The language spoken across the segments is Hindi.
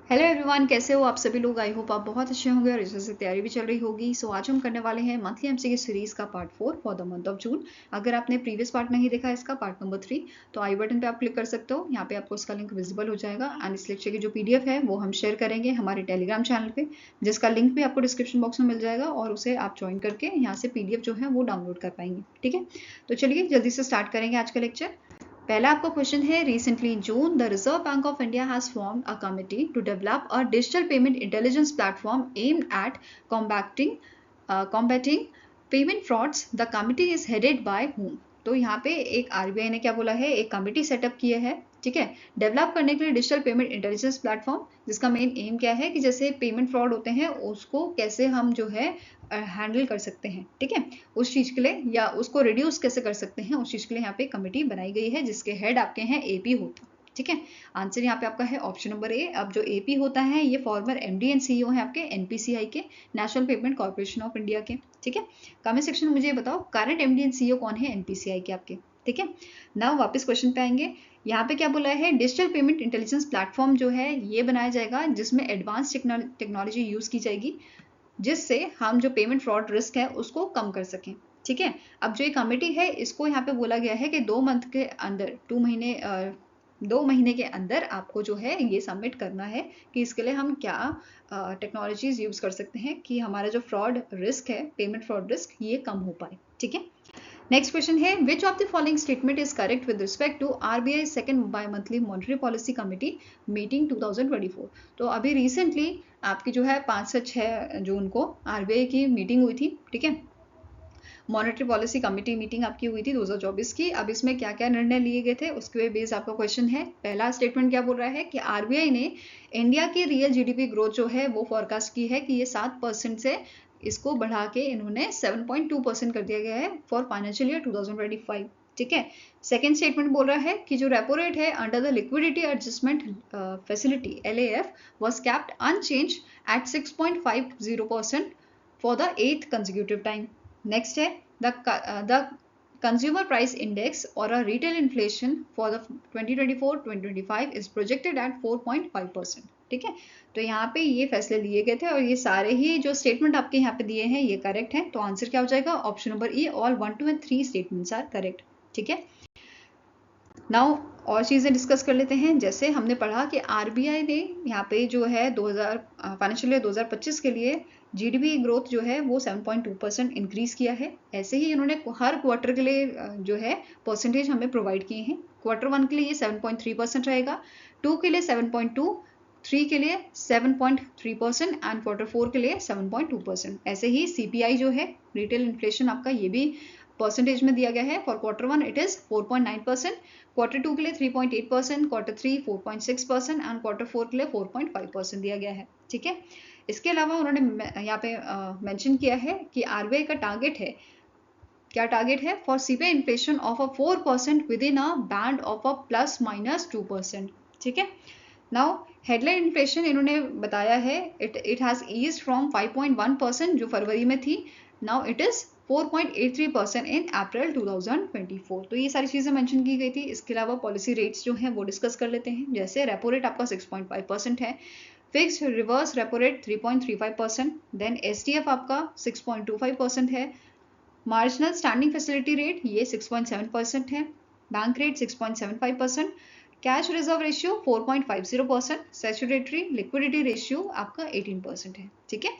हेलो एवरीवन, कैसे हो आप सभी लोग। आई होप आप बहुत अच्छे होंगे और इस से तैयारी भी चल रही होगी। सो आज हम करने वाले हैं मंथली एमसीक्यू सीरीज का part 4 for the month of June. अगर आपने प्रीवियस पार्ट नहीं देखा इसका पार्ट नंबर 3 तो आई बटन पे आप क्लिक कर सकते हो। यहाँ पे आपको इसका लिंक विजिबल हो जाएगा एंड इस लेक्चर की जो पीडीएफ है वो हम शेयर करेंगे हमारे टेलीग्राम चैनल पे, जिसका लिंक भी आपको डिस्क्रिप्शन बॉक्स में मिल जाएगा और उसे आप ज्वाइन करके यहाँ से पीडीएफ जो है वो डाउनलोड कर पाएंगे। ठीक है, तो चलिए जल्दी से स्टार्ट करेंगे आज का लेक्चर। पहला आपका क्वेश्चन है, recently in June the Reserve Bank of India has formed a committee to develop a digital payment intelligence platform aimed at combating payment frauds. The committee is headed by whom? तो यहाँ पे एक आरबीआई ने क्या बोला है, एक कमिटी सेटअप किया है, ठीक है, डेवलप करने के लिए डिजिटल पेमेंट इंटेलिजेंस प्लेटफॉर्म, जिसका मेन एम क्या है कि जैसे पेमेंट फ्रॉड होते हैं उसको कैसे हम जो है हैंडल कर सकते हैं, ठीक है, उस चीज के लिए, या उसको रिड्यूस कैसे कर सकते हैं उस चीज के लिए यहाँ पे कमेटी बनाई गई है, जिसके हेड आपके हैं एपी होता। ठीक है, आंसर यहाँ पे आपका है ऑप्शन नंबर ए। अब जो एपी होता है ये फॉर्मर एमडी एंड सीईओ है आपके एनपीसीआई के, national payment corporation of India के। ठीक है, कमेंट सेक्शन में मुझे बताओ करंट एमडी एंड सीईओ कौन है एनपीसीआई के आपके। ठीक है, नाउ वापस क्वेश्चन पे आएंगे। यहाँ पे क्या बोला है, डिजिटल पेमेंट इंटेलिजेंस प्लेटफॉर्म जो है ये बनाया जाएगा जिसमें एडवांस टेक्नोलॉजी यूज की जाएगी, जिससे हम जो पेमेंट फ्रॉड रिस्क है उसको कम कर सकें। ठीक है, अब जो ये कमेटी है इसको यहाँ पे बोला गया है कि 2 मंथ के अंदर, 2 महीने के अंदर आपको जो है ये सबमिट करना है कि इसके लिए हम क्या टेक्नोलॉजीज यूज कर सकते हैं कि हमारा जो फ्रॉड रिस्क है, पेमेंट फ्रॉड रिस्क, ये कम हो पाए। ठीक है, नेक्स्ट क्वेश्चन है, which of the following statement is correct with respect to RBI second bimonthly monetary policy committee meeting 2024। तो अभी रिसेंटली आपकी जो है 5 से 6 जून को आरबीआई की मीटिंग हुई थी। ठीक है, मॉनेटरी पॉलिसी कमेटी मीटिंग आपकी हुई थी 2024 की। अब इसमें क्या क्या निर्णय लिए गए थे उसके बेस आपका क्वेश्चन है। पहला स्टेटमेंट क्या बोल रहा है कि आरबीआई ने इंडिया की रियल जीडीपी ग्रोथ जो है वो फोरकास्ट की है कि ये 7% से इसको बढ़ा के इन्होंने 7.2% कर दिया गया है फॉर फाइनेंशियल ईयर 2025। ठीक है, सेकेंड स्टेटमेंट बोल रहा है कि जो रेपो रेट है under the liquidity adjustment facility LAF was kept unchanged at 6.50% for the 8th consecutive time. Next है द कंज्यूमर प्राइस इंडेक्स और a retail inflation for the 2024-2025 is projected at 4.5%। ठीक है, तो यहाँ पे ये फैसले लिए गए थे और ये सारे ही जो स्टेटमेंट आपके यहाँ पे दिए हैं ये करेक्ट हैं। तो आंसर क्या हो जाएगा, option number E, all 1, 2 and 3 statements are correct. ठीक है, नाउ और चीज़ें डिस्कस कर लेते हैं। जैसे हमने पढ़ा कि आरबीआई ने यहाँ पे जो है 2000 फाइनेंशियल ईयर 2025 के लिए जीडीपी ग्रोथ जो है वो 7.2% इंक्रीज किया है। ऐसे ही इन्होंने हर क्वार्टर के लिए जो है परसेंटेज हमें प्रोवाइड किए हैं। Q1 के लिए ये 7.3% रहेगा, 2 के लिए 7.2, 3 के लिए 7.3% एंड Q4 के लिए 7.2%। ऐसे ही सीपीआई जो है रिटेल इन्फ्लेशन आपका, ये भी परसेंटेज में दिया गया है। For Q1 it is 4.9%, Q2 के लिए 3.8%, Q3 4.6% एंड Q4 के लिए 4.5% दिया गया है। ठीक है, इसके अलावा उन्होंने यहाँ पे मेंशन किया है कि आरबीआई का टारगेट है, क्या टारगेट है, for CPI inflation of a 4% with in a band of a ±2%। ठीक है, नाउ हेडलाइन इन्फ्लेशन इन्होंने बताया है इट हैज ईज्ड फ्रॉम 5.1% जो फरवरी में थी, नाउ इट इज 4.83% इन अप्रैल 2024। तो ये सारी चीजें मेंशन की गई थी। इसके अलावा पॉलिसी रेट्स जो हैं वो डिस्कस कर लेते हैं। जैसे रेपो रेट आपका 6.5% है, fixed reverse repo rate 3.35%, then STF आपका 6.25% है, मार्जिनल स्टैंडिंग फैसिलिटी रेट ये 6.7% है, bank rate 6.75%, cash reserve ratio 4.50%, statutory liquidity ratio आपका 18% है। ठीक है,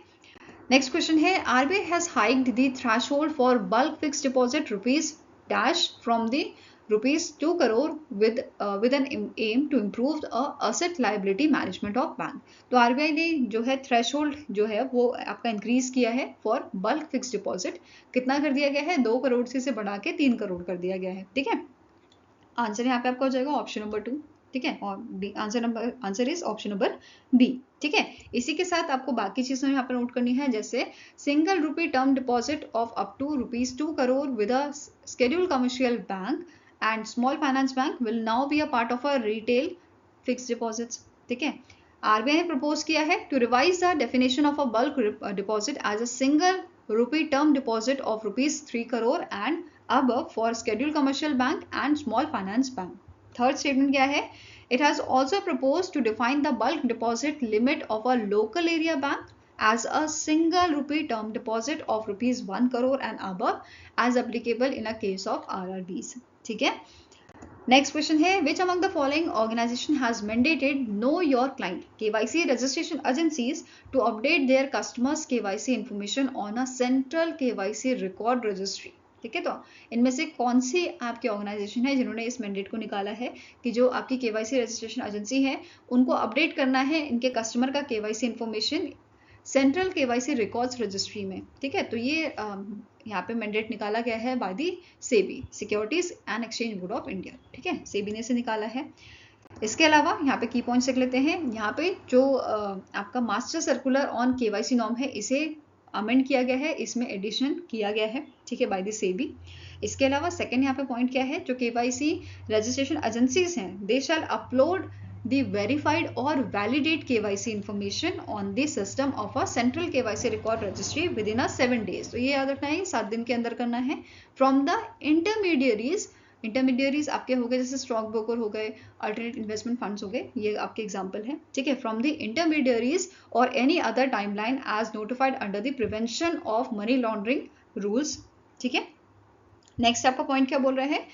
नेक्स्ट क्वेश्चन है, RBI has hiked the threshold for bulk fixed deposit rupees dash from the ₹2 crore with an aim to improve the asset liability management of bank। तो आरबीआई ने जो है थ्रेशोल्ड जो है वो आपका इंक्रीज किया है फॉर बल्क फिक्स्ड डिपॉजिट। कितना कर दिया गया है, 2 करोड़ से बढ़ा के 3 करोड़ कर दिया गया है। ठीक है, आंसर यहाँ पे आपका हो जाएगा ऑप्शन नंबर 2। ठीक है, और answer is option number B. ठीक है, इसी के साथ आपको बाकी चीजें यहाँ पे नोट करनी है। जैसे single rupee term deposit of up to ₹2 crore with a scheduled commercial bank and small finance bank will now be a part of a retail fixed deposits। ठीक है, आरबीआई ने प्रपोज किया है to revise the definition of a bulk deposit as a single rupee term deposit of ₹3 crore and above for scheduled commercial bank and small finance bank। Third statement क्या है, It has also proposed to define the bulk deposit limit of a local area bank as a single rupee term deposit of rupees 1 crore and above as applicable in a case of RRBs. ठीक है. Next question है, which among the following organization has mandated know your client KYC registration agencies to update their customers KYC information on a central KYC record registry. ठीक है, तो इनमें से कौन सी आपकी ऑर्गेनाइजेशन है जिन्होंने इस मैंडेट को निकाला है कि जो आपकी केवाईसी रजिस्ट्रेशन एजेंसी है उनको अपडेट करना है इनके कस्टमर का KYC information central KYC records registry में. ठीक है, तो ये यहाँ पे मैंडेट निकाला गया है by the SEBI, securities and exchange board of India. ठीक है, सेबी ने इसे निकाला है. इसके अलावा यहाँ पे की पॉइंट्स देख लेते हैं. यहाँ पे जो आपका master circular on KYC norm है इसे अमेंड किया गया है, इसमें एडिशन किया गया है. ठीक है, बाय द सेबी. इसके अलावा सेकंड यहाँ पे पॉइंट क्या है, जो केवाईसी रजिस्ट्रेशन एजेंसीज हैं दे शैल upload the verified or validate KYC information on the system of a central KYC record registry within a 7 days. तो ये याद रखना है 7 दिन के अंदर करना है. From the intermediaries आपके हो गए जैसे स्टॉक ब्रोकर हो गए, अल्टरनेट इन्वेस्टमेंट फंड्स हो गए, ये आपके एग्जांपल है. ठीक है, फ्रॉम द इंटरमीडियरीज और any other timeline as notified under the prevention of money laundering rules. ठीक है, नेक्स्ट आपका पॉइंट क्या बोल रहा है,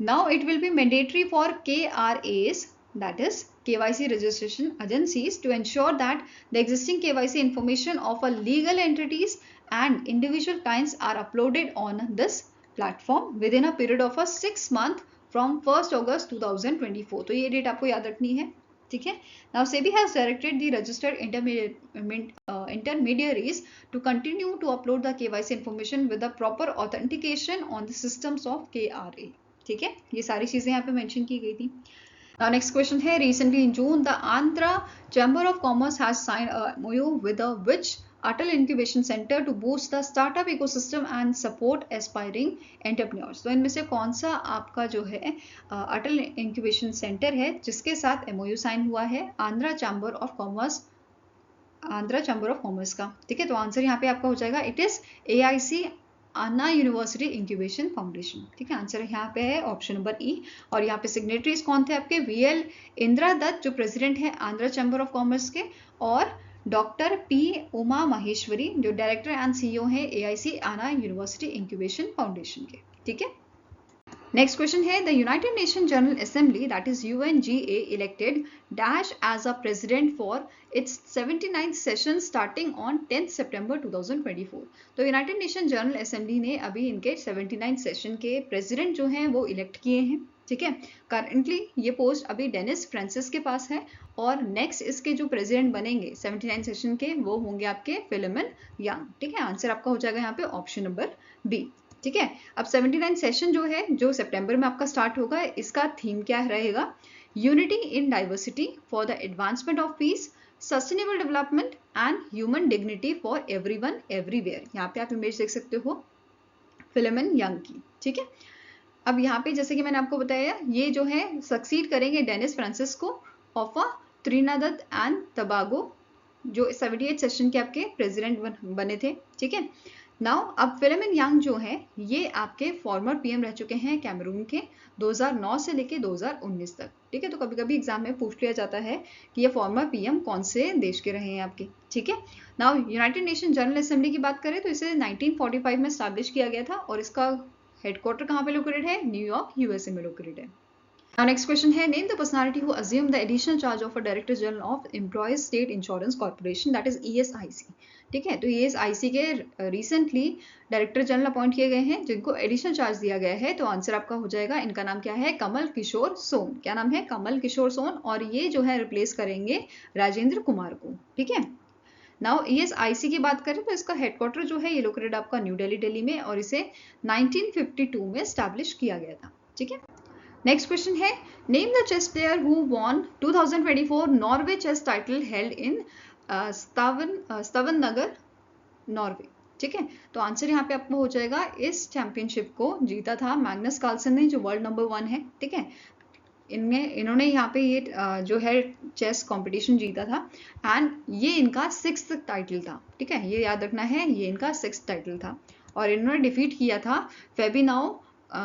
now it will be mandatory for KRAs, that is KYC registration agencies, to ensure that the existing KYC information of a legal entities and individual clients are uploaded on this platform within a period of a 6 month from 1st August 2024. तो ये डेट आपको याद रखनी है. ठीक है, now SEBI has directed the registered intermediaries to continue to upload the KYC information with the proper authentication on the systems of KRA. ठीक है, ये सारी चीजें यहाँ पे मेंशन की गई थी. Now next question है, recently in June the Andhra Chamber of Commerce has signed a MOU with the which Atal Incubation Center to boost the startup ecosystem and support aspiring entrepreneurs. तो इनमें से कौन सा आपका जो है अटल इंक्यूबेशन सेंटर है जिसके साथ MOU साइन हुआ है आंध्रा चैम्बर ऑफ कॉमर्स का. ठीक है, तो आंसर यहाँ पे आपका हो जाएगा it is AIC Anna university incubation foundation. ठीक है, आंसर यहाँ पे है ऑप्शन नंबर ई. और यहाँ पे सिग्नेटरीज कौन थे आपके, VL इंदिरा दत्त जो प्रेसिडेंट है आंध्रा चैम्बर ऑफ कॉमर्स के, और डॉक्टर P उमा माहेश्वरी जो डायरेक्टर एंड CEO है AIC Anna university incubation foundation के. ठीक है, नेक्स्ट क्वेश्चन है, the United Nation General Assembly that is UNGA elected dash as a president for its 79th session starting on 10th September 2024. तो यूनाइटेड नेशन जनरल असेंबली ने अभी इनके 79th सेशन के प्रेसिडेंट जो हैं वो इलेक्ट किए हैं. ठीक है, करंटली ये पोस्ट अभी डेनिस फ्रांसिस के पास है और नेक्स्ट इसके जो प्रेसिडेंट बनेंगे 79 सेशन के वो होंगे आपके फिलिमन यंग. ठीक है, आंसर आपका हो जाएगा यहाँ पे ऑप्शन नंबर बी. ठीक है, अब 79 सेशन जो है जो सितंबर में आपका स्टार्ट होगा, इसका थीम क्या रहेगा, unity in diversity for the advancement of peace, sustainable development and human dignity for everyone everywhere. यहाँ पे आप इमेज देख सकते हो फिलिमन यंग की. ठीक है, अब यहाँ पे जैसे कि मैंने आपको बताया ये जो है सक्सीड करेंगे डेनिस फ्रांसिस को ऑफ अ त्रिनादत एंड टबागो जो 78 सेशन के आपके प्रेसिडेंट बने थे. ठीक है, नाउ अब फिलिमन यंग जो है ये आपके फॉर्मर PM रह चुके हैं कैमरून के 2009 से लेके 2019 तक. ठीक है, तो कभी कभी एग्जाम में पूछ लिया जाता है कि ये फॉर्मर PM कौन से देश के रहे हैं आपके. ठीक है, now United Nation General assembly की बात करें तो इसे 1945 में स्टैब्लिश किया गया था और इसका हेडक्वार्टर कहाँ पे लोकेटेड है, न्यूयॉर्क USA में लोकेटेड है. Now next question है, name the personality who assumed the additional charge of a Director General of Employees State Insurance Corporation, that is ESIC. ठीक है, तो ESIC के रिसेंटली डायरेक्टर जनरल अपॉइंट किए गए हैं जिनको एडिशनल चार्ज दिया गया है. तो आंसर आपका हो जाएगा, इनका नाम क्या है, कमल किशोर सोन. क्या नाम है, कमल किशोर सोन. और ये जो है रिप्लेस करेंगे राजेंद्र कुमार को. ठीक है, नाउ ESIC की बात करें तो इसका हेडक्वार्टर जो है ये लोकेटेड आपका न्यू दिल्ली में और इसे 1952 में स्टैब्लिश किया गया था. ठीक है, नेक्स्ट क्वेश्चन है, name the chess player who won 2024 Norway chess title held in Stavanger Norway. ठीक है, तो आंसर यहाँ पे आपको हो जाएगा, इस चैंपियनशिप को जीता था मैग्नस कार्लसन ने जो वर्ल्ड नंबर 1 है. ठीक है, इन्होंने यहाँ पे ये जो है चेस कंपटीशन जीता था एंड ये इनका 6th टाइटल था. ठीक है, ये याद रखना है, ये इनका 6th टाइटल था और इन्होंने डिफीट किया था फेबिनाओ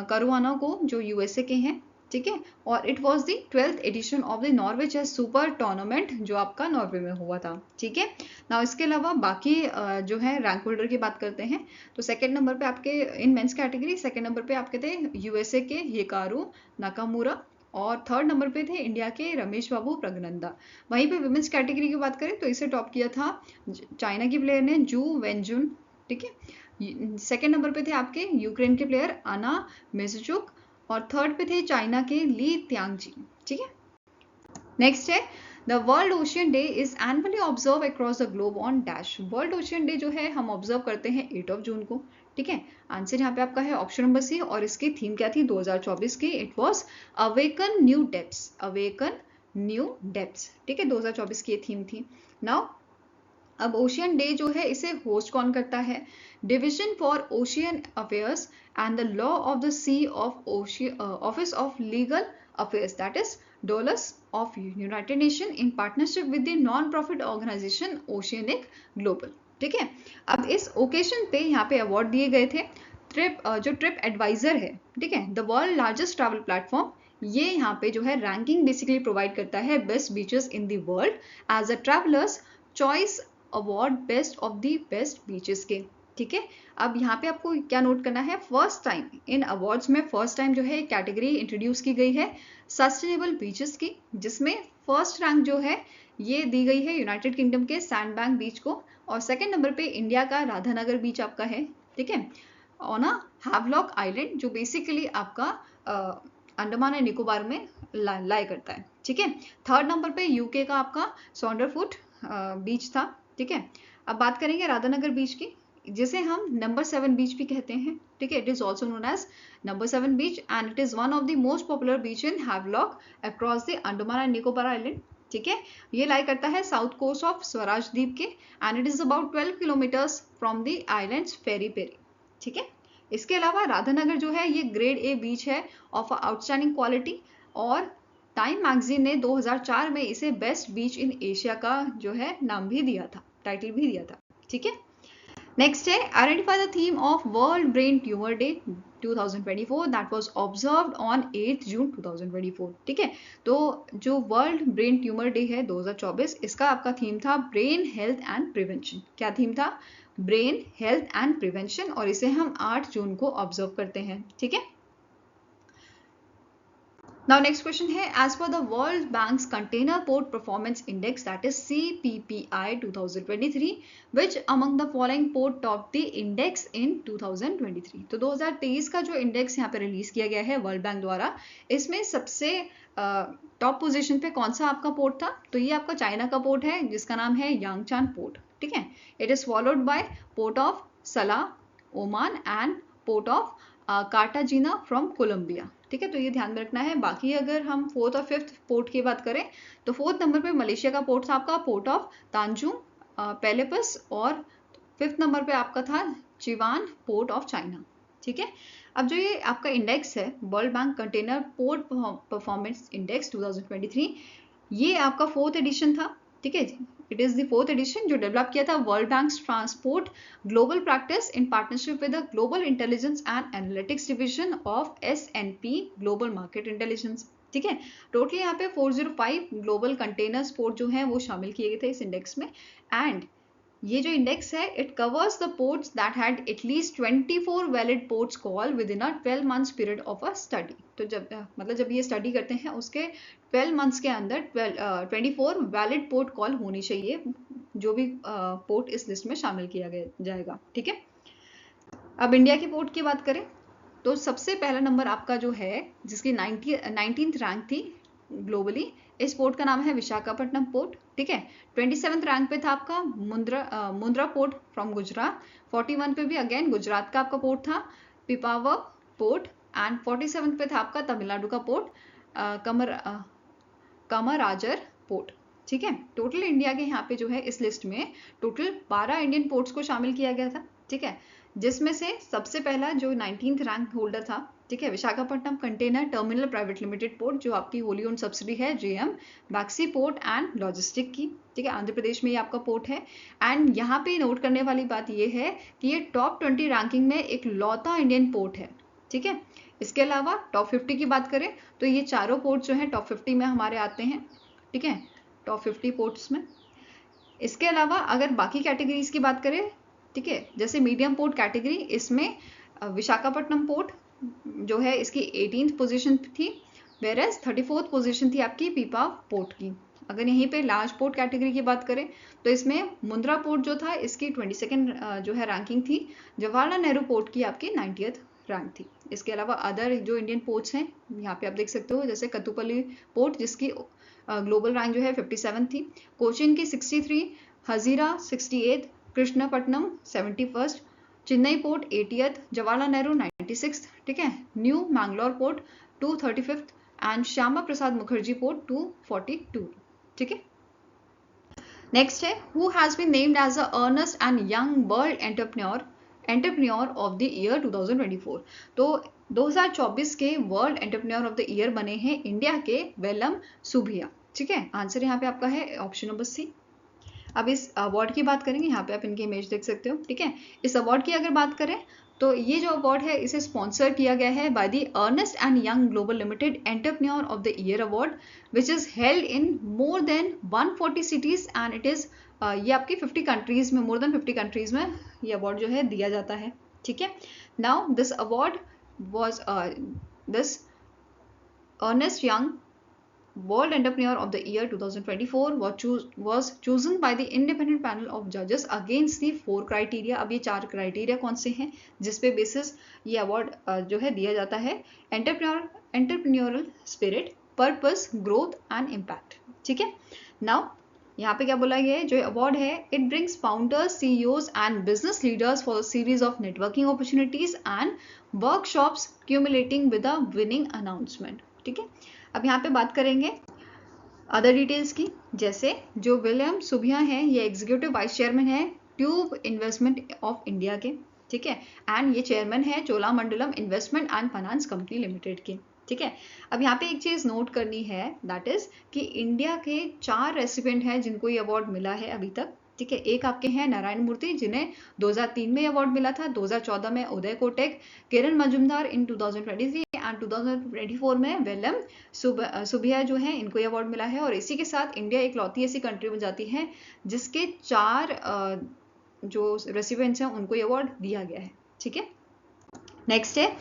करुआनो को जो USA के हैं. ठीक है, और it was the 12th edition of the Norway chess super tournament जो आपका नॉर्वे में हुआ था। ठीक है ना, इसके अलावा बाकी जो है रैंक होल्डर की बात करते हैं। तो सेकंड नंबर पे आपके in men's category second number पे आपके थे यूएसए के हिकारू नाकामुरा, और थर्ड नंबर पे थे इंडिया के रमेश बाबू प्रगनंदा। वहीं पे वुमेन्स कैटेगरी की बात करें तो इसे टॉप किया था चाइना की प्लेयर ने जू वेंजुन। ठीक है, सेकंड नंबर पे थे आपके यूक्रेन के प्लेयर आना मेजुचुक, और थर्ड पे थे चाइना के ली त्यांगजी। ठीक है, नेक्स्ट है the world ocean day is annually observe across the globe on dash. World ocean day जो है हम ऑब्जर्व करते हैं 8 जून को। ठीक है, आंसर यहाँ पे आपका है ऑप्शन नंबर सी, और इसकी थीम क्या थी 2024 की? It was awaken new depths, awaken new depths. ठीक है, 2024 की ये थीम थी। नाउ अब ओशियन डे जो है इसे होस्ट कौन करता है? Division for ocean affairs and the law of the sea of office of legal affairs, that is DOALOS of United Nation in partnership with the non profit organisation Oceanic Global. ठीक है, अब इस ओकेजन पे यहाँ पे अवार्ड दिए गए थे जो ट्रिप एडवाइजर है। ठीक है, the world largest travel platform, ये यहाँ पे जो है रैंकिंग बेसिकली प्रोवाइड करता है best beaches in the world as a travellers choice award best of the best beaches के। ठीक है, अब यहाँ पे आपको क्या नोट करना है, फर्स्ट टाइम इन अवार्ड्स में फर्स्ट टाइम जो है कैटेगरी इंट्रोड्यूस की गई है सस्टेनेबल बीचेस की, जिसमें फर्स्ट रैंक जो है ये दी गई है यूनाइटेड किंगडम के सैंडबैंक बीच को, और सेकंड नंबर पे इंडिया का राधानगर बीच आपका है। ठीक है, ऑन अ हैवलॉक आइलैंड जो बेसिकली आपका अंडमान एंड निकोबार में लाई करता है। ठीक है, थर्ड नंबर पे यूके का आपका सॉन्डरफुट बीच था। ठीक है, अब बात करेंगे राधानगर बीच की, जिसे हम नंबर 7 बीच भी कहते हैं। ठीक है, it is also known as number 7 beach and it is one of the most popular beach in Havelock across the Andaman and Nicobar island. ठीक है, ये लाई करता है south coast of Swaraj Dweep के and it is about 12 kilometres from the islands ferry pier. ठीक है, इसके अलावा राधानगर जो है ये ग्रेड ए बीच है ऑफ आउटस्टैंडिंग क्वालिटी, और टाइम मैगजीन ने 2004 में इसे बेस्ट बीच इन एशिया का जो है नाम भी दिया था, टाइटल भी दिया था। ठीक है, नेक्स्ट है identify the theme of world brain tumour day 2024 that was observed on 8 जून 2024। ठीक है, तो जो वर्ल्ड ब्रेन ट्यूमर डे है 2024, इसका आपका थीम था ब्रेन हेल्थ एंड प्रिवेंशन। क्या थीम था? ब्रेन हेल्थ एंड प्रिवेंशन, और इसे हम 8 जून को ऑब्जर्व करते हैं। ठीक है, now next question है as per the World Bank's Container Port Performance Index that is CPPI 2023 which among the following port topped the index in 2023। तो 2023 का जो इंडेक्स यहाँ पे रिलीज किया गया है वर्ल्ड बैंक द्वारा, इसमें सबसे टॉप पोजीशन पे कौन सा आपका पोर्ट था? तो ये आपका चाइना का पोर्ट है जिसका नाम है यांगचान पोर्ट। ठीक है, it is followed by port of Salalah Oman and port of Cartagena from Colombia. ठीक है, तो ये ध्यान में रखना है। बाकी अगर हम फोर्थ और फिफ्थ पोर्ट की बात करें तो फोर्थ नंबर पे मलेशिया का पोर्ट था आपका पोर्ट ऑफ तांजुंग पेलेपस, और फिफ्थ नंबर पे आपका था चिवान पोर्ट ऑफ चाइना। ठीक है, अब जो ये आपका इंडेक्स है world bank container port performance index 2023, ये आपका फोर्थ एडिशन था। ठीक है, it is the fourth edition जो डेवलप किया था world bank transport global practice in partnership with the global intelligence and analytics division of S&P global market intelligence. ठीक है, टोटल यहाँ पे 405 ग्लोबल कंटेनर पोर्ट जो है वो शामिल किए गए थे इस इंडेक्स में, एंड ये जो इंडेक्स है it covers the ports that had at least 24 valid ports call with in a 12 months period of a study. तो जब ये स्टडी करते हैं उसके 12 मंथ्स के अंदर 24 वैलिड पोर्ट कॉल होनी चाहिए, जो भी पोर्ट इस लिस्ट में शामिल किया जाएगा। ठीक है, अब इंडिया की पोर्ट की बात करें तो सबसे पहला नंबर आपका जो है जिसकी 19th रैंक थी ग्लोबली, इस पोर्ट का नाम है विशाखापट्टनम पोर्ट। ठीक है, 27th रैंक पे था आपका मुंद्रा पोर्ट फ्रॉम गुजरात, 41 पे भी अगेन गुजरात का आपका पोर्ट था पिपावर पोर्ट, एंड 47 पे था आपका तमिलनाडु का पोर्ट कमराजर पोर्ट। ठीक है, टोटल इंडिया के यहाँ पे जो है इस लिस्ट में टोटल 12 इंडियन पोर्ट्स को शामिल किया गया था। ठीक है, जिसमें से सबसे पहला जो 19th रैंक होल्डर था, ठीक है, Visakhapatnam container terminal private limited port जो आपकी होली ओन सब्सिडी है JM बैक्सी पोर्ट एंड लॉजिस्टिक की। ठीक है, आंध्र प्रदेश में ये आपका पोर्ट है, एंड यहाँ पे नोट करने वाली बात ये है कि ये टॉप 20 रैंकिंग में एक लौता इंडियन पोर्ट है ठीक है। इसके अलावा टॉप 50 की बात करें तो ये चारों पोर्ट जो हैं टॉप 50 में हमारे आते हैं, ठीक है, टॉप 50 पोर्ट्स में। इसके अलावा अगर बाकी कैटेगरीज की बात करें, ठीक है, जैसे मीडियम पोर्ट कैटेगरी, इसमें विशाखापट्टनम पोर्ट जो है इसकी 18th पोजीशन थी, वेरएस 34th पोजीशन थी आपकी पीपा पोर्ट की। अगर यहीं पे लार्ज पोर्ट कैटेगरी की बात करें तो इसमें मुंद्रा पोर्ट जो था इसकी 22nd जो है रैंकिंग थी, जवाहरलाल नेहरू पोर्ट की आपकी 90th रैंक थी। इसके अलावा अदर जो इंडियन पोर्ट्स हैं यहाँ पे आप देख सकते हो, जैसे कतुपल्ली पोर्ट जिसकी ग्लोबल रैंक जो है 57 थी, कोचिन की 63, हजीरा 68, कृष्णापट्टनम 71, चेन्नई पोर्ट 80th, जवाहरलाल नेहरू 96, ठीक है, new Mangalore port 235 and Shyama Prasad Mukherjee port 242, ठीक है। नेक्स्ट है who has been named as a Ernst and Young world entrepreneur of the year 2024। तो 2024 के world entrepreneur of the year बने हैं इंडिया के वेलम सुभिया, ठीक है। आंसर यहाँ पे आपका है ऑप्शन नंबर सी। अब इस अवार्ड की बात करेंगे, यहाँ पे आप इनकी इमेज देख सकते हो, ठीक है। इस अवार्ड की अगर बात करें तो ये जो अवार्ड है इसे स्पॉन्सर किया गया है by the Ernst and Young global limited entrepreneur of the year award which is held in more than 140 cities and it is ये आपकी 50 कंट्रीज में, मोर देन 50 कंट्रीज में ये अवार्ड जो है दिया जाता है, ठीक है। Now this award was this Ernst Young World Entrepreneur of the Year 2024 was chosen by the independent panel of judges against the 4 criteria। अब ये 4 क्राइटेरिया कौन से हैं जिस पे बेसिस ये अवार्ड जो है दिया जाता है? Entrepreneurial spirit, purpose, growth and impact, ठीक है। नाउ यहाँ पे क्या बोला गया है, जो अवार्ड है it brings founders, CEOs and business leaders for series of networking opportunities and workshops cumulating with a winning announcement, ठीक है। अब यहाँ पे बात करेंगे अदर डिटेल्स की, जैसे जो विलियम सुभिया हैं ये एग्जीक्यूटिव वाइस चेयरमैन है ट्यूब इन्वेस्टमेंट ऑफ इंडिया के, ठीक है, एंड ये चेयरमैन है Cholamandalam investment and finance company limited के, ठीक है। अब यहाँ पे एक चीज नोट करनी है, दैट इज कि इंडिया के 4 रेसिपिएंट हैं जिनको ये अवार्ड मिला है अभी तक, ठीक है। एक आपके हैं नारायण मूर्ति जिन्हें 2003 में अवार्ड मिला था, 2014 में उदय कोटेक, किरण मजुमदार इन 2023 एंड 2024 में वेलम सुभिया जो है इनको ये अवार्ड मिला है। और इसी के साथ इंडिया एक लौती ऐसी कंट्री बन जाती है जिसके 4 जो रेसिपिएंट्स हैं उनको ये अवार्ड दिया गया है, ठीक है। नेक्स्ट है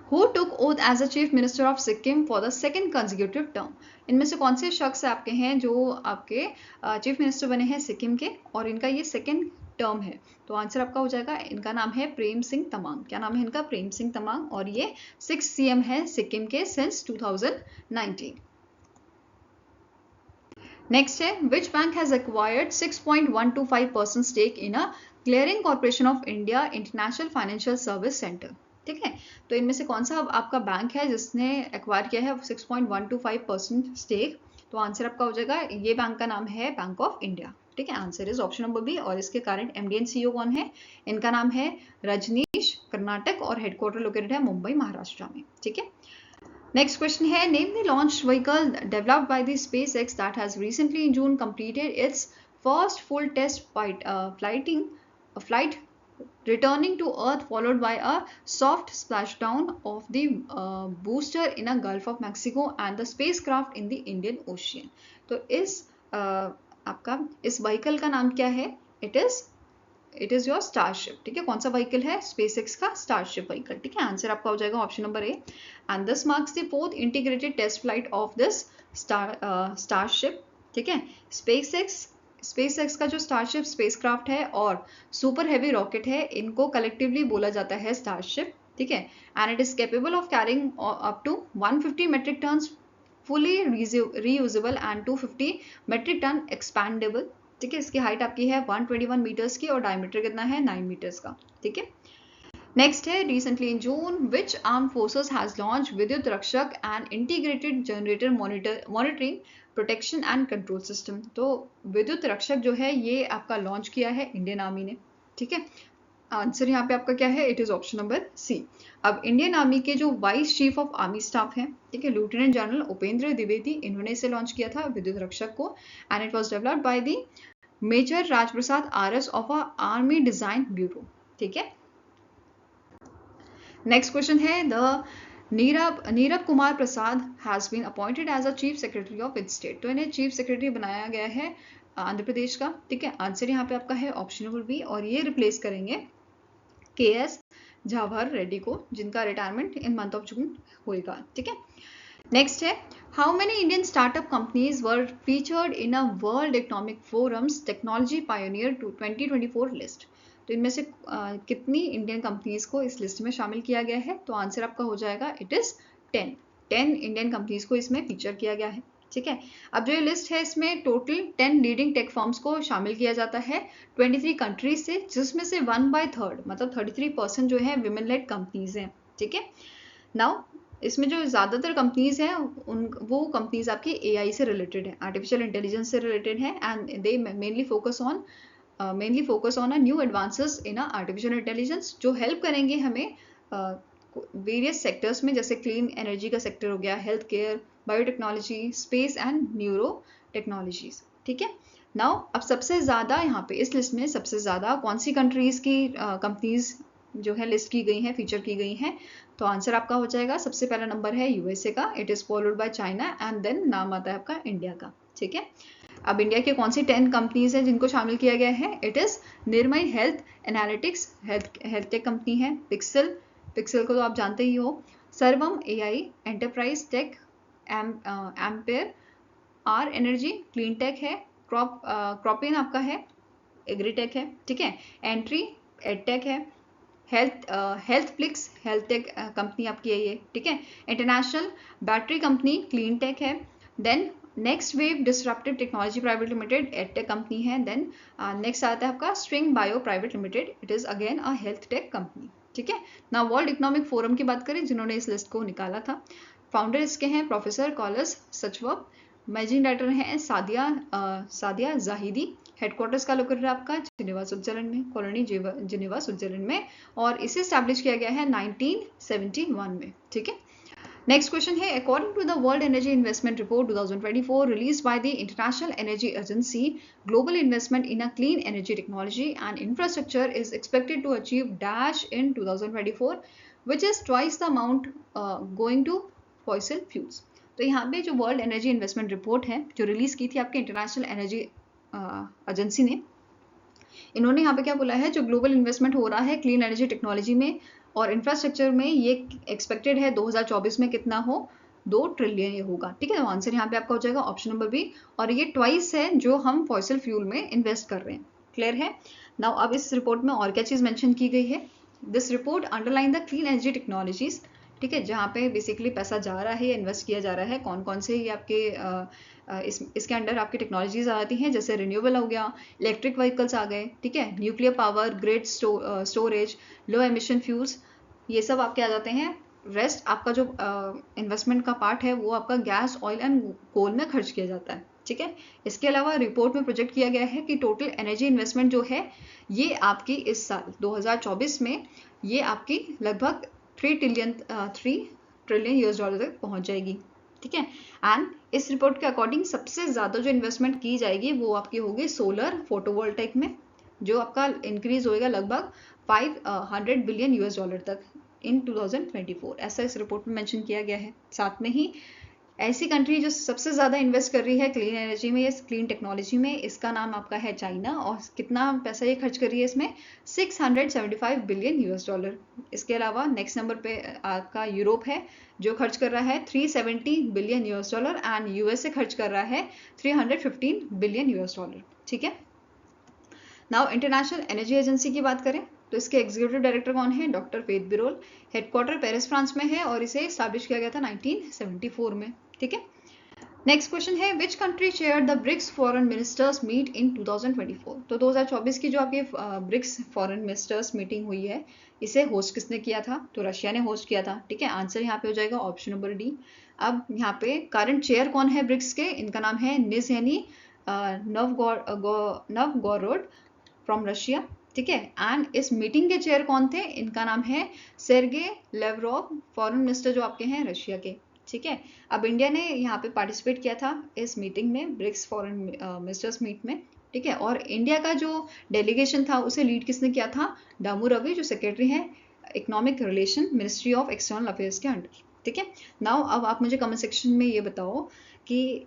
Who took oath as a chief minister of Sikkim for the second consecutive term? इनमें से कौन से शख्स आपके हैं जो आपके चीफ मिनिस्टर बने हैं सिक्किम के और इनका ये सेकेंड टर्म है? तो आंसर आपका हो जाएगा, इनका नाम है प्रेम सिंह तमांग। क्या नाम है इनका? प्रेम सिंह तमांग, और ये 6th CM है सिक्किम के सिंस 2019। नेक्स्ट है which bank has acquired 6.125% stake in a clearing corporation of India international financial service centre, ठीक है। तो इनमें से कौन सा आपका बैंक है जिसने एक्वायर किया है 6.125% स्टेक? तो आंसर आपका हो जाएगा, ये बैंक का नाम है बैंक ऑफ इंडिया, ठीक है। Answer is option number B. और इसके करंट MD and CEO कौन है? इनका नाम है रजनीश, कर्नाटक, और हेडक्वार्टर लोकेटेड है मुंबई, महाराष्ट्र में, ठीक है। नेक्स्ट क्वेश्चन है name the launch vehicle developed by the SpaceX that has recently in June completed its first full test flight returning to Earth followed by a soft splashdown of the booster in a Gulf of Mexico and the spacecraft in the Indian Ocean। तो इस आपका इस व्हीकल का नाम क्या है? इट इज योर स्टारशिप, ठीक है। कौन सा व्हीकल है? SpaceX का स्टारशिप व्हीकल, ठीक है। आंसर आपका हो जाएगा option number A. And this marks the 4th integrated test flight of this Starship, ठीक है। SpaceX का जो स्टारशिप स्पेसक्राफ्ट है और सुपर हैवी रॉकेट है, इनको कलेक्टिवली बोला जाता है स्टारशिप, ठीक है। And it is capable of carrying up to 150 metric tons fully reusable and 250 metric ton expandable, ठीक है। इसकी हाइट आपकी है 121 मीटर्स की और डायमीटर कितना है 9 मीटर्स का, ठीक है। नेक्स्ट है recently in June which arm forces has launch विद्युत रक्षक and integrated generator monitoring protection and control system. तो विद्युत रक्षक जो है ये आपका लॉन्च किया है इंडियन आर्मी ने, ठीक है। आंसर यहाँ पे आपका क्या है? It is option number C. अब इंडियन आर्मी के जो vice chief of army staff हैं, ठीक है, लेफ्टिनेंट जनरल उपेंद्र द्विवेदी, इन्होंने इसे लॉन्च किया था विद्युत रक्षक को, and it was developed by the major Rajprasad RS of a army design bureau, ठीक है। नेक्स्ट क्वेश्चन है the Nirab Kumar Prasad has been appointed as a chief secretary of which state. तो इन्हें चीफ सेक्रेटरी बनाया गया है आंध्र प्रदेश का। ठीक है, आंसर यहाँ पे आपका है ऑप्शन नंबर बी, और ये रिप्लेस करेंगे KS झावर रेड्डी को, जिनका retirement in month of June होएगा। ठीक है, नेक्स्ट है how many Indian startup companies were featured in a world economic forums technology pioneer 2024 list. तो इनमें से कितनी इंडियन कंपनीज को इस लिस्ट में शामिल किया गया है? तो आंसर आपका हो जाएगा इट इज 10 इंडियन कंपनीज को इसमें फीचर किया गया है। ठीक है, अब जो ये लिस्ट है इसमें टोटल 10 लीडिंग टेक फर्म्स को शामिल किया जाता है 23 कंट्रीज से, जिसमें से 1/3 मतलब 33% जो है विमेन लेड कंपनीज हैं। ठीक है, नाउ इसमें जो ज़्यादातर कंपनीज हैं वो कंपनीज आपकी AI से रिलेटेड है, आर्टिफिशियल इंटेलिजेंस से रिलेटेड है, and they mainly focus on a new advances in artificial intelligence, जो हेल्प करेंगे हमें वेरियस सेक्टर्स में, जैसे क्लीन एनर्जी का सेक्टर हो गया, health care, biotechnology, space and neuro technologies. ठीक है, नाउ अब सबसे ज़्यादा यहाँ पे इस लिस्ट में सबसे ज़्यादा कौन सी कंट्रीज़ की कंपनीज जो है लिस्ट की गई हैं, फीचर की गई हैं? तो आंसर आपका हो जाएगा, सबसे पहला नंबर है USA का, it is followed by China, and then नाम आता है आपका इंडिया का। ठीक है, अब इंडिया के कौन सी 10 कंपनीज हैं जिनको शामिल किया गया है? It is Niramai health analytics, health tech company है, पिक्सल को तो आप जानते ही हो, Sarvam AI, enterprise tech, Ampere, R energy clean tech है, क्रॉपिन आपका है, एग्रीटेक है। ठीक है, एंट्री एडटेक है, health flix health tech company आपकी है ये। ठीक है, international battery company clean tech है, then next wave disruptive technology private limited edtech company है, देन नेक्स्ट आता है आपका string bio private limited, it is again a health tech company. ठीक है, ना वर्ल्ड इकोनॉमिक फोरम की बात करें जिन्होंने इस लिस्ट को निकाला था, फाउंडर इसके हैं प्रोफेसर कॉलस सचवर्थ, मैनेजिंग डायरेक्टर हैं सादिया जाहिदी, हेडक्वार्टर्स का लोकेटेड आपका जिनेवा स्विट्जरलैंड में, कॉलोनी जिनेवा स्विट्जरलैंड में, और इसे स्टैब्लिश किया गया है 1971 में। ठीक है, नेक्स्ट क्वेश्चन है according to the world energy investment report 2024 released by the international energy agency, global investment in a clean energy technology and infrastructure is expected to achieve dash in 2024 which is twice the amount going to fossil fuels। तो यहाँ पे जो वर्ल्ड एनर्जी इन्वेस्टमेंट रिपोर्ट है जो रिलीज की थी आपके इंटरनेशनल एनर्जी एजेंसी ने, इन्होंने यहाँ पे क्या बोला है, जो ग्लोबल इन्वेस्टमेंट हो रहा है क्लीन एनर्जी टेक्नोलॉजी में और इंफ्रास्ट्रक्चर में, ये एक्सपेक्टेड है 2024 में कितना हो, 2 ट्रिलियन ये होगा। ठीक है, तो आंसर यहाँ पे आपका हो जाएगा ऑप्शन नंबर बी, और ये ट्वाइस है जो हम फॉसिल फ्यूल में इन्वेस्ट कर रहे हैं। क्लियर है? नाउ अब इस रिपोर्ट में और क्या चीज़ मेंशन की गई है? This report underline the clean energy technologies. ठीक है, जहाँ पे बेसिकली पैसा जा रहा है, इन्वेस्ट किया जा रहा है, कौन कौन से ये आपके इसके अंडर आपकी टेक्नोलॉजीज आती हैं, जैसे रिन्यूएबल हो गया, इलेक्ट्रिक व्हीकल्स आ गए, ठीक है, न्यूक्लियर पावर, ग्रिड स्टोरेज, लो एमिशन फ्यूल्स, ये सब आपके आ जाते हैं। रेस्ट आपका जो इन्वेस्टमेंट का पार्ट है वो आपका गैस, ऑयल एंड कोल में खर्च किया जाता है। ठीक है, इसके अलावा रिपोर्ट में प्रोजेक्ट किया गया है कि टोटल एनर्जी इन्वेस्टमेंट जो है ये आपकी इस साल 2024 में ये आपकी लगभग 3 ट्रिलियन US डॉलर तक पहुंच जाएगी। ठीक है, एंड इस रिपोर्ट के अकॉर्डिंग सबसे ज़्यादा जो इन्वेस्टमेंट की जाएगी वो आपकी होगी सोलर फोटोवोल्टाइक में, जो आपका इंक्रीज होएगा लगभग 500 बिलियन US डॉलर तक इन 2024, ऐसा इस रिपोर्ट में मेंशन किया गया है। साथ में ही ऐसी कंट्री जो सबसे ज़्यादा इन्वेस्ट कर रही है क्लीन एनर्जी में, इस क्लीन टेक्नोलॉजी में, इसका नाम आपका है चाइना, और कितना पैसा ये खर्च कर रही है इसमें, 675 बिलियन US डॉलर। इसके अलावा नेक्स्ट नंबर पे आपका यूरोप है जो खर्च कर रहा है 370 billion US dollar, and USA खर्च कर रहा है 315 बिलियन US डॉलर। ठीक है, नाउ इंटरनेशनल एनर्जी एजेंसी की बात करें तो इसके एग्जीक्यूटिव डायरेक्टर कौन है? डॉक्टर वेद बिरोल, हेडक्वार्टर पेरिस फ्रांस में है, और इसे स्टैब्लिश किया गया था 1974 में। ठीक है, नेक्स्ट क्वेश्चन है which country chair the BRICS foreign ministers meet in 2024। तो 2024 की जो आपकी ब्रिक्स फॉरेन मिनिस्टर्स मीटिंग हुई है, इसे होस्ट किसने किया था? तो रशिया ने होस्ट किया था। ठीक है, आंसर यहाँ पे हो जाएगा ऑप्शन नंबर डी। अब यहाँ पे करंट चेयर कौन है ब्रिक्स के? इनका नाम है निज़हेनी नवगोरोड फ्रॉम रशिया। ठीक है, एंड इस मीटिंग के चेयर कौन थे? इनका नाम है सेर्गे लेवरोव, फॉरेन मिनिस्टर जो आपके हैं रशिया के। ठीक है, अब इंडिया ने यहाँ पे पार्टिसिपेट किया था इस मीटिंग में, ब्रिक्स फॉरेन मिनिस्टर्स मीट में। ठीक है, और इंडिया का जो डेलीगेशन था उसे लीड किसने किया था? दामू रवि जो सेक्रेटरी हैं economic relation ministry of external affairs के अंडर। ठीक है, नाउ अब आप मुझे कमेंट सेक्शन में ये बताओ कि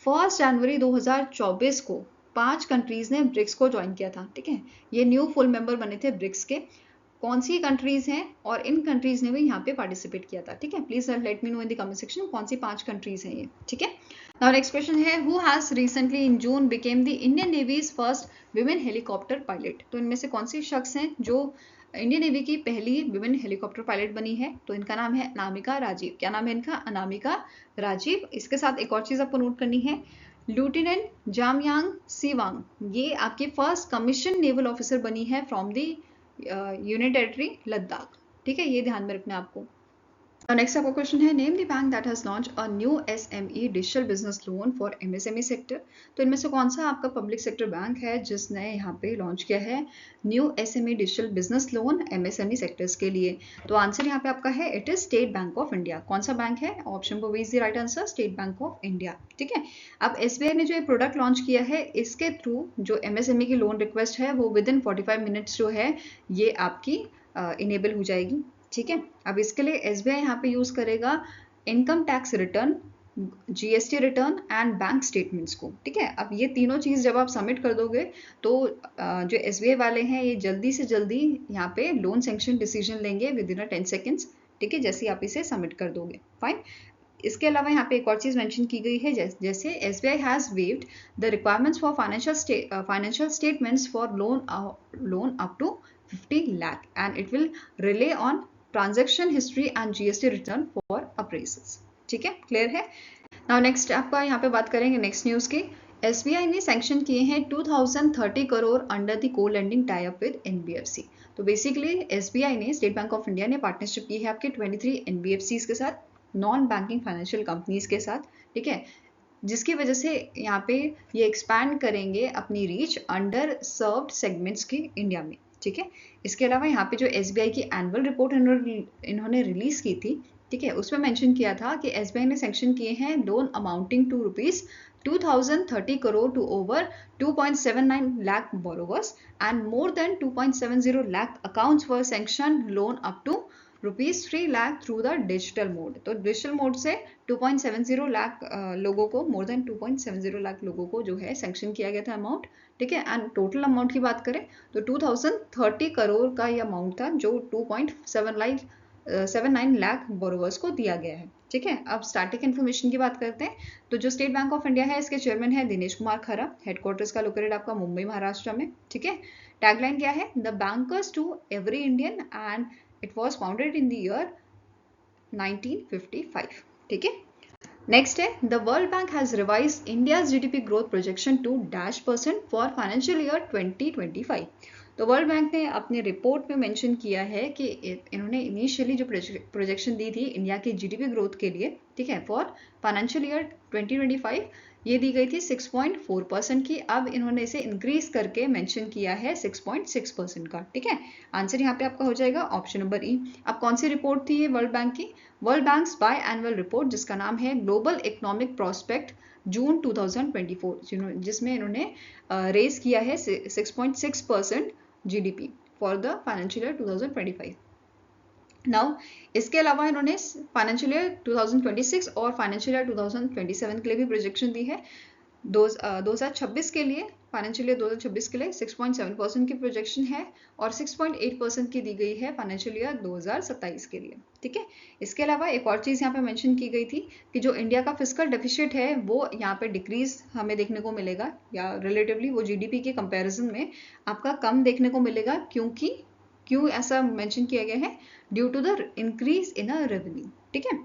1 जनवरी 2024 को 5 कंट्रीज ने ब्रिक्स को ज्वाइन किया था। ठीक है, ये न्यू फुल मेंबर बने थे ब्रिक्स के। कौन सी कंट्रीज हैं और इन कंट्रीज ने भी यहाँ पे पार्टिसिपेट किया था। ठीक है, please let me know in the comment section कौन सी 5 कंट्रीज हैं ये। ठीक है, नाउ नेक्स्ट क्वेश्चन है who has recently in June became the Indian navy's first women helicopter pilot. तो इनमें से कौन सी शख्स हैं जो इंडियन नेवी की पहली विमेन हेलीकॉप्टर पायलट बनी है। तो इनका नाम है अनामिका राजीव। क्या नाम है इनका? अनामिका राजीव। इसके साथ एक और चीज आपको नोट करनी है, लेफ्टिनेंट जामयांग सीवांग, ये आपकी फर्स्ट कमीशन नेवल ऑफिसर बनी है from the union territory Ladakh. ठीक है, ये ध्यान में रखना है आपको। नेक्स्ट आपका क्वेश्चन है name the bank that has launch a new SME digital business loan for MSME sector. तो इनमें से कौन सा आपका पब्लिक सेक्टर बैंक है जिसने यहाँ पे लॉन्च किया है new SME digital business loan MSME sectors के लिए? तो आंसर यहाँ पे आपका है it is State Bank of India. कौन सा बैंक है? ऑप्शन पर B is the right answer, State Bank of India. ठीक है, अब एसबीआई ने जो ये प्रोडक्ट लॉन्च किया है इसके थ्रू जो एमएसएमई की लोन रिक्वेस्ट है वो विद इन 45 मिनट्स जो है ये आपकी इनेबल हो जाएगी। ठीक है, अब इसके लिए एसबीआई यहाँ पे यूज करेगा income tax return, GST return and bank statements को। ठीक है, अब ये तीनों चीज जब आप सबमिट कर दोगे तो जो एसबीआई वाले हैं ये जल्दी से जल्दी यहाँ पे लोन सैंक्शन डिसीजन लेंगे विद इन 10 सेकेंड्स। ठीक है, जैसे आप इसे सबमिट कर दोगे। फाइन, इसके अलावा यहाँ पे एक और चीज मेंशन की गई है, जैसे SBI has waived the requirements for financial statements for loan up to 50 lakh and it will rely on transaction history and GST return for appraisals. ठीक है, क्लियर है? नाउ नेक्स्ट आपका यहाँ पे बात करेंगे नेक्स्ट न्यूज की। एसबीआई ने सैंक्शन किए हैं 2030 करोड़ अंडर द को lending tie up with NBFC. तो बेसिकली एसबीआई ने, स्टेट बैंक ऑफ इंडिया ने पार्टनरशिप की है आपके 23 एनबीएफसीज के साथ, नॉन बैंकिंग फाइनेंशियल कंपनीज के साथ। ठीक है, जिसकी वजह से यहाँ पे ये एक्सपैंड करेंगे अपनी रीच अंडर सर्व्ड सेगमेंट्स की इंडिया में। ठीक है, इसके अलावा यहाँ पे जो एसबीआई की एनुअल रिपोर्ट इन्होंने रिलीज की थी, ठीक है, उसमें मेंशन किया था कि एसबीआई ने सैंक्शन किए हैं loan amounting to rupees 2030 crore to over 2.79 lakh borrowers and more than 2.70 lakh accounts were sanctioned loan up to rupees 3 lakh through the digital mode. तो डिजिटल मोड से 2.70 लाख लोगों को, मोर देन 2.70 लाख लोगों को जो है सैंक्शन किया गया था अमाउंट। ठीक है, एंड टोटल अमाउंट की बात करें तो 2030 करोड़ का ये अमाउंट था जो 2.79 लाख बोरोवर्स को दिया गया है। ठीक है, अब स्टैटिक इन्फॉर्मेशन की बात करते हैं तो जो स्टेट बैंक ऑफ इंडिया है इसके चेयरमैन है दिनेश कुमार खरा। हेडक्वार्टर्स का लोकेटेड आपका मुंबई महाराष्ट्र में। ठीक है, टैगलाइन क्या है? The bankers to every Indian and it was founded in the year 1955. ठीक है, नेक्स्ट है the world bank has revised India's GDP growth projection to %% for financial year 2025। तो वर्ल्ड बैंक ने अपने रिपोर्ट में मेंशन किया है कि इन्होंने इनिशियली जो प्रोजेक्शन दी थी इंडिया की जीडीपी ग्रोथ के लिए, ठीक है, फॉर फाइनेंशियल ईयर 2025 ये दी गई थी 6.4% की। अब इन्होंने इसे इंक्रीज करके मेंशन किया है 6.6% का। ठीक है, आंसर यहाँ पे आपका हो जाएगा ऑप्शन नंबर ई। अब कौन सी रिपोर्ट थी ये वर्ल्ड बैंक की? World banks by annual report जिसका नाम है ग्लोबल इकोनॉमिक प्रोस्पेक्ट जून 2024, जिसमें इन्होंने रेज किया है 6.6% GDP for the financial year 2025। Now इसके अलावा इन्होंने फाइनेंशियल ईयर 2026 और फाइनेंशियल ईयर 2027 के लिए भी प्रोजेक्शन दी है। 2026 के लिए, फाइनेंशियल ईयर 2026 के लिए 6.7% की प्रोजेक्शन है और 6.8% की दी गई है फाइनेंशियल ईयर 2027 के लिए। ठीक है, इसके अलावा एक और चीज़ यहाँ पे मेंशन की गई थी कि जो इंडिया का फिस्कल डेफिसिट है वो यहाँ पे डिक्रीज हमें देखने को मिलेगा, या रिलेटिवली वो जीडीपी के कंपैरिजन में आपका कम देखने को मिलेगा। क्यों ऐसा मेंशन किया गया है? Due to the increase in revenue. ठीक है,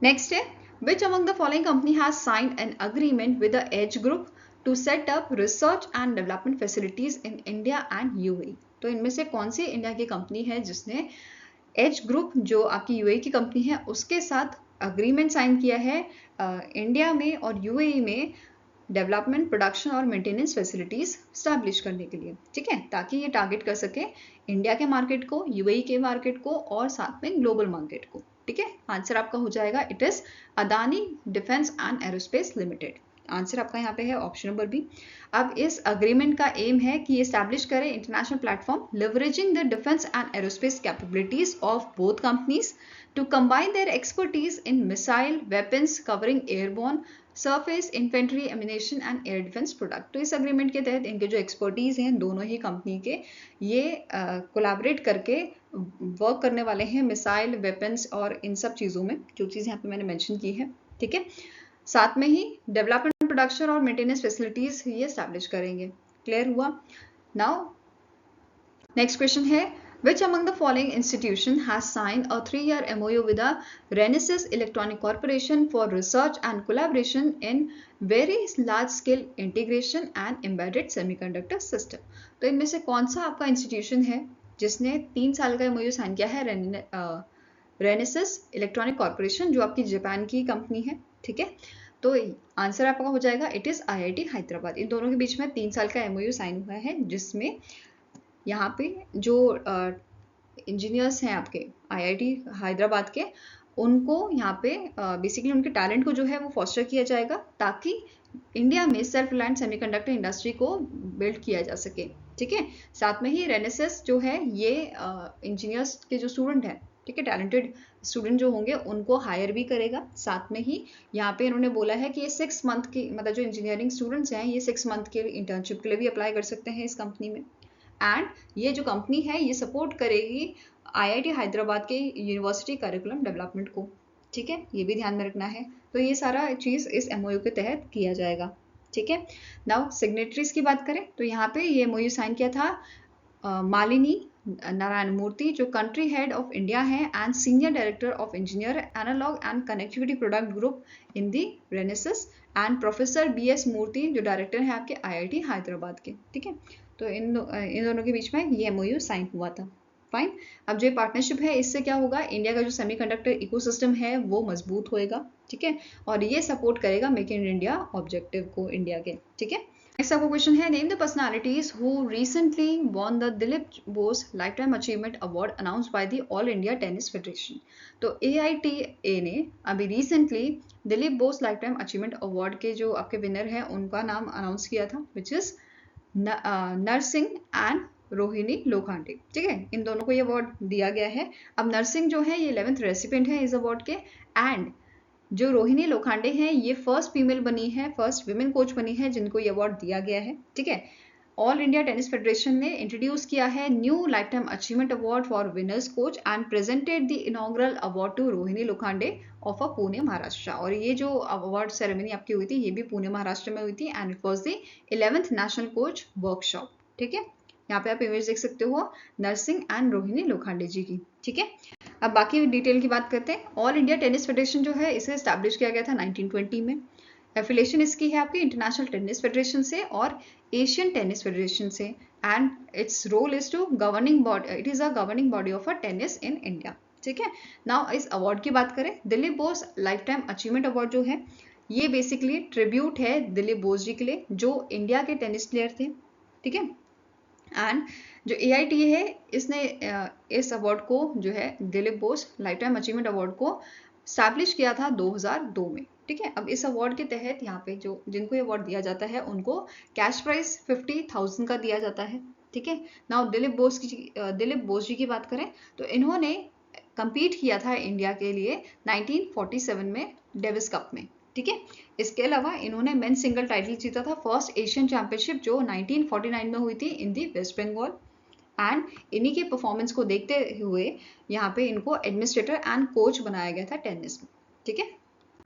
नेक्स्ट है which among the following company has signed an agreement with the Edge Group to set up research and development facilities in India and UAE? तो इनमें से कौन सी इंडिया की कंपनी है जिसने एज ग्रुप जो आपकी यूएई की कंपनी है उसके साथ अग्रीमेंट साइन किया है इंडिया में और यूएई में डेवलपमेंट, प्रोडक्शन और मेंटेनेंस फैसिलिटीज स्टैब्लिश करने के लिए? ठीक है, ताकि ये टारगेट कर सके इंडिया के मार्केट को, यूएई के मार्केट को और साथ में ग्लोबल मार्केट को। ठीक है, आंसर आपका हो जाएगा it is Adani defence and aerospace limited. Answer आपका यहाँ पे है ऑप्शन नंबर बी। अब इस अग्रीमेंट का एम है कि एस्टैब्लिश करें international platform leveraging the defence and aerospace capabilities of both companies to combine their expertise in missile weapons covering airborne surface infantry ammunition and air defence product. तो इस अग्रीमेंट के तहत इनके जो एक्सपर्टीज हैं दोनों ही कंपनी के, ये कोलैबोरेट करके वर्क करने वाले हैं मिसाइल वेपन्स और इन सब चीज़ों में, जो चीज़ यहाँ पे मैंने मेंशन की है, ठीक है। साथ में ही डेवलपमेंट, प्रोडक्शन और मेंटेनेंस फैसिलिटीज ये एस्टैब्लिश करेंगे। क्लियर हुआ? नाउ नेक्स्ट क्वेश्चन है, which among the following institution has signed a 3-year MOU with the Renesas Electronic Corporation for research and collaboration in very large scale integration and embedded semiconductor system? तो इनमें से कौन सा आपका इंस्टीट्यूशन है जिसने 3 साल का MOU साइन किया है? रेनेसस इलेक्ट्रॉनिक कॉर्पोरेशन, जो आपकी जापान की कंपनी है, ठीक है। तो आंसर आपका हो जाएगा इट इज IIT हैदराबाद। इन दोनों के बीच में 3 साल का MOU साइन हुआ है, जिसमें यहाँ पे जो इंजीनियर्स हैं आपके IIT हैदराबाद के, उनको यहाँ पे बेसिकली उनके टैलेंट को जो है वो फॉस्टर किया जाएगा, ताकि इंडिया में सेल्फ रिलायंट सेमीकंडक्टर इंडस्ट्री को बिल्ड किया जा सके, ठीक है। साथ में ही रेनेसस जो है ये इंजीनियर्स के जो स्टूडेंट हैं, ठीक है, टैलेंटेड स्टूडेंट जो होंगे उनको हायर भी करेगा। साथ में ही यहाँ पे इन्होंने बोला है कि ये 6 मंथ की, मतलब जो इंजीनियरिंग स्टूडेंट्स हैं ये 6 मंथ के इंटर्नशिप के लिए भी अप्लाई कर सकते हैं इस कंपनी में। एंड ये जो कंपनी है ये सपोर्ट करेगी IIT हैदराबाद के यूनिवर्सिटी करिकुलम डेवलपमेंट को, ठीक है, ये भी ध्यान में रखना है। तो ये सारा चीज़ इस MOU के तहत किया जाएगा, ठीक है। नाउ सिग्नेटरीज की बात करें तो यहाँ पे ये MOU साइन किया था मालिनी नारायण मूर्ति, जो कंट्री हेड ऑफ इंडिया है and senior director of engineer analog and connectivity product group in the Renesas, and professor BS Murthy, जो डायरेक्टर है आपके IIT हैदराबाद के, ठीक है। तो इन दोनों के बीच में ये MOU साइन हुआ था। फाइन। अब जो पार्टनरशिप है इससे क्या होगा, इंडिया का जो सेमीकंडक्टर इकोसिस्टम है वो मजबूत होएगा, ठीक है, और ये सपोर्ट करेगा मेक इन इंडिया ऑब्जेक्टिव को इंडिया के, ठीक है। नेक्स्ट आपका क्वेश्चन है, name the personalities who recently won the Dilip Bose lifetime achievement award announced by the all India tennis federation. तो AITA ने अभी recently Dilip Bose lifetime achievement award के जो आपके विनर हैं उनका नाम अनाउंस किया था, which is Narsingh and Rohini Lokhande, ठीक है। इन दोनों को ये अवार्ड दिया गया है। अब नरसिंह जो है ये 11th रेसिपिएंट है इस अवार्ड के, एंड जो रोहिणी लोखंडे हैं ये फर्स्ट फीमेल बनी है, फर्स्ट विमेन कोच बनी है जिनको ये अवार्ड दिया गया है, ठीक है। ऑल इंडिया टेनिस फेडरेशन ने इंट्रोड्यूस किया है new lifetime achievement award for winners coach and presented the inaugural award to Rohini Lokhande of a Pune Maharashtra. और ये जो अवार्ड सेरेमनी आपकी हुई थी ये भी पुणे महाराष्ट्र में हुई थी, and it was the 11th national coach workshop, ठीक है। यहाँ पे आप इमेज देख सकते हो नरसिंह एंड रोहिणी लोखंडे जी की, ठीक है। अब बाकी डिटेल की बात करते हैं। ऑल इंडिया टेनिस फेडरेशन जो है इसे एस्टैब्लिश किया गया था 1920 में। एफिलिएशन इसकी है आपकी इंटरनेशनल टेनिस फेडरेशन से और एशियन टेनिस फेडरेशन से, and its role is to governing body, it is a governing body of a tennis in India, ठीक है। नाउ इस अवार्ड की बात करें, Dilip Bose lifetime achievement award जो है ये बेसिकली ट्रिब्यूट है दिलीप बोस जी के लिए जो इंडिया के टेनिस प्लेयर थे, ठीक है। एंड जो AITA है इसने इस अवार्ड को जो है Dilip Bose lifetime achievement award को स्टैब्लिश किया था 2002 में, ठीक है। अब इस अवार्ड के तहत यहाँ पे जो जिनको ये अवार्ड दिया जाता है उनको कैश प्राइज 50,000 का दिया जाता है, ठीक है। नाउ दिलीप बोस जी की बात करें तो इन्होंने compete किया था इंडिया के लिए 1947 में डेविस कप में, ठीक है। इसके अलावा इन्होंने मेन सिंगल टाइटल जीता था फर्स्ट एशियन चैंपियनशिप जो 1949 में हुई थी इन दी वेस्ट बंगाल, एंड इन्हीं के परफॉर्मेंस को देखते हुए यहाँ पे इनको एडमिनिस्ट्रेटर एंड कोच बनाया गया था टेनिस में, ठीक है।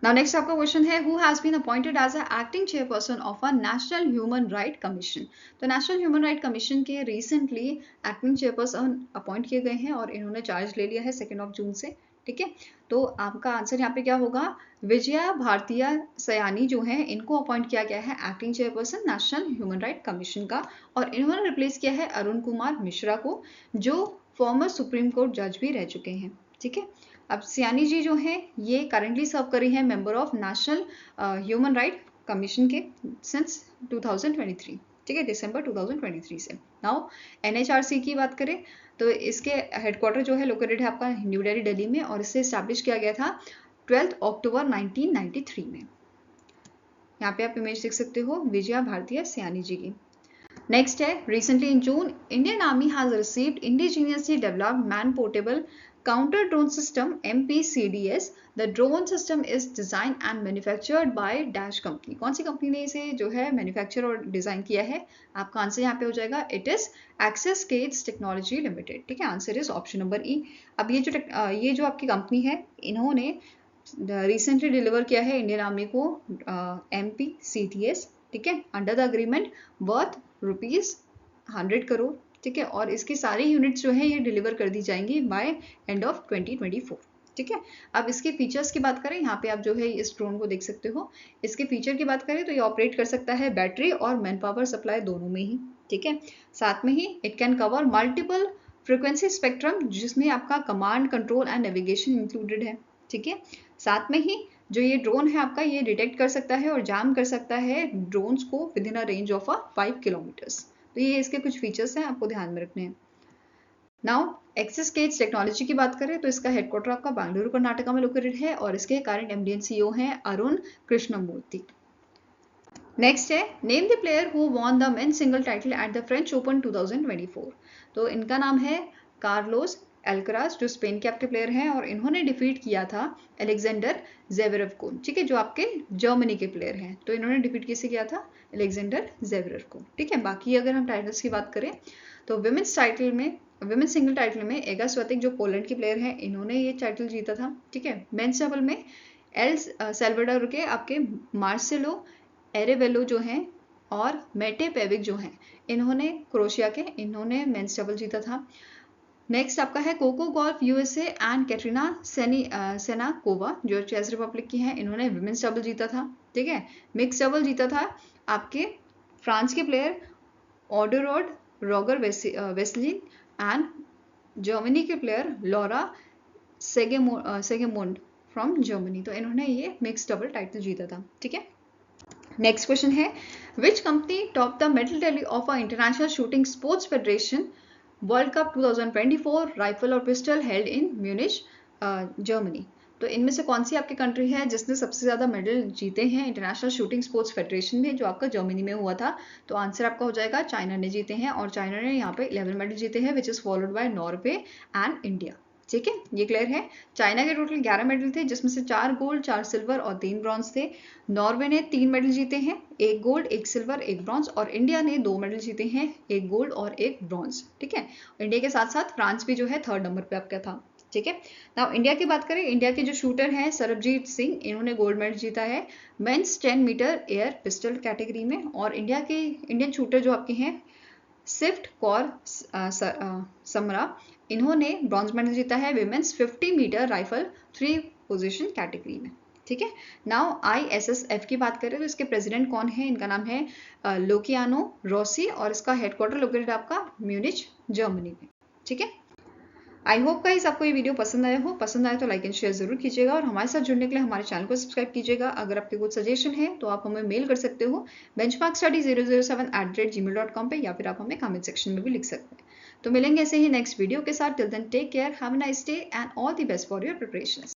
नाउ नेक्स्ट आपका क्वेश्चन है, who has been appointed as a acting chairperson of a national human right commission. तो नेशनल ह्यूमन राइट कमीशन के रिसेंटली एक्टिंग चेयरपर्सन अपॉइंट किए गए हैं और इन्होंने चार्ज ले लिया है 2 जून से, ठीक है। तो आपका आंसर यहाँ पे क्या होगा, विजया भारतीय सयानी जो है इनको अपॉइंट किया गया है acting chairperson national human right commission का, और इन्होंने रिप्लेस किया है अरुण कुमार मिश्रा को जो फॉर्मर सुप्रीम कोर्ट जज भी रह चुके हैं, ठीक है। अब सियानी जी जो है ये करेंटली सर्व कर रही है member of national human right commission के सिंस 2023, ठीक है, दिसंबर 2023 से। नाउ NHRC की बात करें तो इसके हेडक्वार्टर जो है लोकेटेड है आपका न्यू दिल्ली में, और इसे स्टैब्लिश किया गया था 12 अक्टूबर 1993 में। यहाँ पे आप इमेज देख सकते हो विजया भारतीय सयानी जी की। नेक्स्ट है, recently in June Indian army has received indigenously developed man portable counter drone system MPCDS। The drone system is design and manufactured by dash company. कौन सी कंपनी ने इसे जो है मैन्युफैक्चर और डिजाइन किया है? आपका आंसर यहाँ पे हो जाएगा it is Axiscades technology limited. ठीक है, answer is option number E. अब ये जो आपकी कंपनी है, इन्होंने रिसेंटली डिलीवर किया है इंडियन आर्मी को MPCDS, ठीक है, under the agreement worth ₹100 crore. ठीक है, और इसकी सारी यूनिट्स जो है ये डिलीवर कर दी जाएंगी बाय एंड ऑफ 2024। ठीक है, अब इसके फीचर्स की बात करें, यहाँ पे आप जो है इस ड्रोन को देख सकते हो। इसके फीचर की बात करें तो ये ऑपरेट कर सकता है बैटरी और मैन पावर सप्लाई दोनों में ही। ठीक है, साथ में ही it can cover multiple frequency spectrum, जिसमें आपका command control and navigation included है। ठीक है, साथ में ही जो ये ड्रोन है आपका, ये डिटेक्ट कर सकता है और जैम कर सकता है ड्रोन्स को with in a range of 5 kilometres. तो ये इसके कुछ फीचर्स हैं, आपको ध्यान में रखने हैं। नाउ एक्सेस केट्स टेक्नोलॉजी की बात करें तो इसका हेडक्वार्टर आपका बेंगलुरु कर्नाटका में लोकेटेड है और इसके करंट MD एंड CEO हैं अरुण कृष्णमूर्ति। नेक्स्ट है, name the player who won the men single title at the French open 2024। तो इनका नाम है कार्लोस एल्कराज, जो स्पेन के आपके प्लेयर हैं, और इन्होंने डिफीट किया था अलेक्जेंडर ज़ेवेरेव को। ठीक है, जो आपके जर्मनी के प्लेयर हैं। तो इन्होंने डिफीट किसे किया था? अलेक्जेंडर ज़ेवेरेव को। ठीक है, बाकी अगर हम टाइटल्स की बात करें तो विमेंस सिंगल टाइटल में एगा स्वियातेक, जो पोलैंड के प्लेयर हैं, इन्होंने ये टाइटल जीता था। ठीक है, मेंस डबल में एल सल्वाडोर के आपके मार्सेलो एरेवेलो जो हैं और मेटे पेविक जो हैं, इन्होंने क्रोशिया के, इन्होंने मेंस डबल जीता था। नेक्स्ट आपका है Coco Gauff USA and Katerina Siniakova, जो चेक रिपब्लिक की हैं, इन्होंने विमेंस डबल जीता था। ठीक है, मिक्स डबल जीता था आपके फ्रांस के player Edouard Roger Vasselin and Germany के player Laura Siegemund from Germany. तो इन्होंने ये मिक्स डबल टाइटल जीता था। ठीक है, नेक्स्ट क्वेश्चन है, which company top the medal tally of a international shooting sports federation world cup 2024 rifle और pistol held in Munich Germany. तो इनमें से कौन सी आपकी कंट्री है जिसने सबसे ज़्यादा मेडल जीते हैं इंटरनेशनल शूटिंग स्पोर्ट्स फेडरेशन में, जो आपका जर्मनी में हुआ था? तो आंसर आपका हो जाएगा चाइना ने जीते हैं, और चाइना ने यहाँ पे 11 मेडल जीते हैं, which is followed bye Norway and India. ठीक है, ये क्लियर है। चाइना के टोटल 11 मेडल थे, जिसमें से 4 गोल्ड, 4 सिल्वर और 3 ब्रॉन्ज थे। नॉर्वे ने 3 मेडल जीते हैं, 1 गोल्ड, 1 सिल्वर, 1 ब्रॉन्ज, और इंडिया ने 2 मेडल जीते हैं, 1 गोल्ड और 1 ब्रॉन्ज। ठीक है, इंडिया के साथ साथ फ्रांस भी जो है 3rd नंबर पे आपका था। ठीक है, नाउ इंडिया की बात करें, इंडिया के जो शूटर हैं सरबजीत सिंह, इन्होंने गोल्ड मेडल जीता है men's 10 metre air pistol category में, और इंडियन शूटर जो आपके हैं स्विफ्ट कौर समरा, इन्होंने ब्रॉन्ज मेडल जीता है women's 50 metre rifle 3 position category में। ठीक है, नाउ ISSF की बात करें तो इसके प्रेसिडेंट कौन है? इनका नाम है लोकियानो रोसी, और इसका हेडक्वार्टर लोकेटेड आपका म्यूनिच जर्मनी में। ठीक है, आई होप गाइस आपको ये वीडियो पसंद आया हो। पसंद आए तो लाइक एंड शेयर जरूर कीजिएगा, और हमारे साथ जुड़ने के लिए हमारे चैनल को सब्सक्राइब कीजिएगा। अगर आपके कुछ सजेशन है तो आप हमें मेल कर सकते हो benchmarkstudy007@gmail.com पे, या फिर आप हमें कमेंट सेक्शन में भी लिख सकते हैं। तो मिलेंगे ऐसे ही नेक्स्ट वीडियो के साथ। Till then take care, have a nice day and all the best for your preparations.